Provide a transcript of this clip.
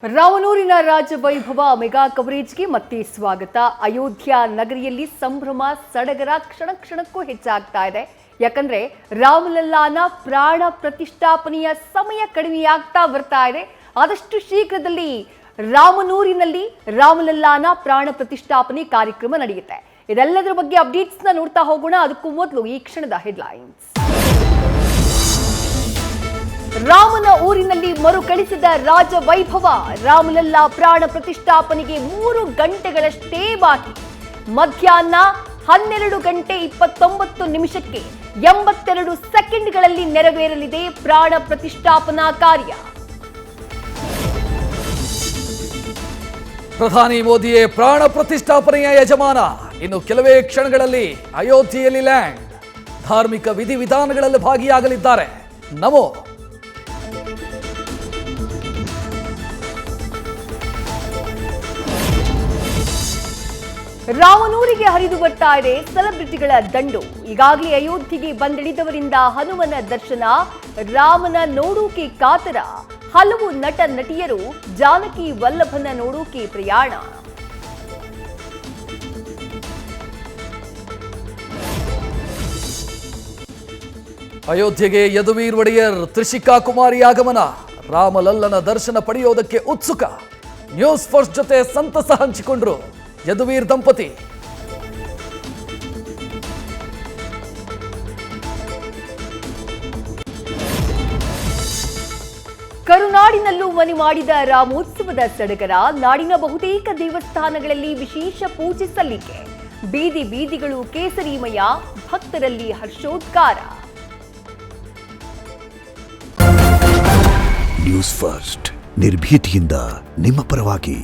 ರಾಮನೂರಿನ ರಾಜವೈಭವ mega ಕವರೇಜ್ಗೆ ಮತ್ತೆ ಸ್ವಾಗತ. ಅಯೋಧ್ಯ ನಗರಿಯಲ್ಲಿ ಸಂಭ್ರಮ ಸಡಗರ ಕ್ಷಣ ಕ್ಷಣಕ್ಕೂ ಹೆಚ್ಚಾಗ್ತಾ ಇದೆ. ಯಾಕಂದ್ರೆ ರಾಮಲಲ್ಲಾನ ಪ್ರಾಣ ಪ್ರತಿಷ್ಠಾಪನೆಯ ಸಮಯ ಕಡಿಮೆಯಾಗ್ತಾ ಬರ್ತಾ ಇದೆ. ಆದಷ್ಟು ಶೀಘ್ರದಲ್ಲಿ ರಾಮನೂರಿನಲ್ಲಿ ರಾಮಲಲ್ಲಾನ ಪ್ರಾಣ ಪ್ರತಿಷ್ಠಾಪನೆ ಕಾರ್ಯಕ್ರಮ ನಡೆಯುತ್ತೆ. ಇದೆಲ್ಲದರ ಬಗ್ಗೆ ಅಪ್ಡೇಟ್ಸ್ನ ನೋಡ್ತಾ ಹೋಗೋಣ. ಅದಕ್ಕೂ ಮೊದಲು ಈ ಕ್ಷಣದ ಹೆಡ್ಲೈನ್ಸ್. ರಾಮನ ಊರಿನಲ್ಲಿ ಮರುಕಳಿಸಿದ ರಾಜವೈಭವ. ರಾಮಲಲ್ಲಾ ಪ್ರಾಣ ಪ್ರತಿಷ್ಠಾಪನೆಗೆ 3 ಗಂಟೆಗಳಷ್ಟೇ ಬಾಕಿ. ಮಧ್ಯಾಹ್ನ 12:29 82 ಸೆಕೆಂಡ್ಗಳಲ್ಲಿ ನೆರವೇರಲಿದೆ ಪ್ರಾಣ ಪ್ರತಿಷ್ಠಾಪನಾ ಕಾರ್ಯ. ಪ್ರಧಾನಿ ಮೋದಿಯೇ ಪ್ರಾಣ ಪ್ರತಿಷ್ಠಾಪನೆಯ ಯಜಮಾನ. ಇನ್ನು ಕೆಲವೇ ಕ್ಷಣಗಳಲ್ಲಿ ಅಯೋಧ್ಯೆಯಲ್ಲಿ ಲ್ಯಾಂಡ್. ಧಾರ್ಮಿಕ ವಿಧಿವಿಧಾನಗಳಲ್ಲಿ ಭಾಗಿಯಾಗಲಿದ್ದಾರೆ. ನಮೋ ರಾಮನೂರಿಗೆ ಹರಿದು ಬರ್ತಾ ಇದೆ ಸೆಲೆಬ್ರಿಟಿಗಳ ದಂಡು. ಈಗಾಗಲೇ ಅಯೋಧ್ಯೆಗೆ ಬಂದಿಳಿದವರಿಂದ ಹನುಮನ ದರ್ಶನ, ರಾಮನ ನೋಡೋಕೆ ಕಾತರ. ಹಲವು ನಟ ನಟಿಯರು ಜಾನಕಿ ವಲ್ಲಭನ ನೋಡೋಕೆ ಪ್ರಯಾಣ. ಅಯೋಧ್ಯೆಗೆ ಯದುವೀರ್ ಒಡೆಯರ್ ತ್ರಿಷಿಕಾ ಕುಮಾರಿ ಆಗಮನ. ರಾಮಲಲ್ಲನ ದರ್ಶನ ಪಡೆಯೋದಕ್ಕೆ ಉತ್ಸುಕ. ನ್ಯೂಸ್ ಫಸ್ಟ್ ಜೊತೆ ಸಂತಸ ಹಂಚಿಕೊಂಡ್ರು ಯದುವೀರ್ ದಂಪತಿ. ಕರುನಾಡಿನಲ್ಲೂ ಮನೆ ಮಾಡಿದ ರಾಮೋತ್ಸವದ ಸಡಗರ. ನಾಡಿನ ಬಹುತೇಕ ದೇವಸ್ಥಾನಗಳಲ್ಲಿ ವಿಶೇಷ ಪೂಜೆ ಸಲ್ಲಿಕೆ. ಬೀದಿ ಬೀದಿಗಳು ಕೇಸರಿಮಯ. ಭಕ್ತರಲ್ಲಿ ಹರ್ಷೋದ್ಗಾರ. ನ್ಯೂಸ್ ಫಸ್ಟ್ ನಿರ್ಭೀತಿಯಿಂದ ನಿಮ್ಮ ಪರವಾಗಿ.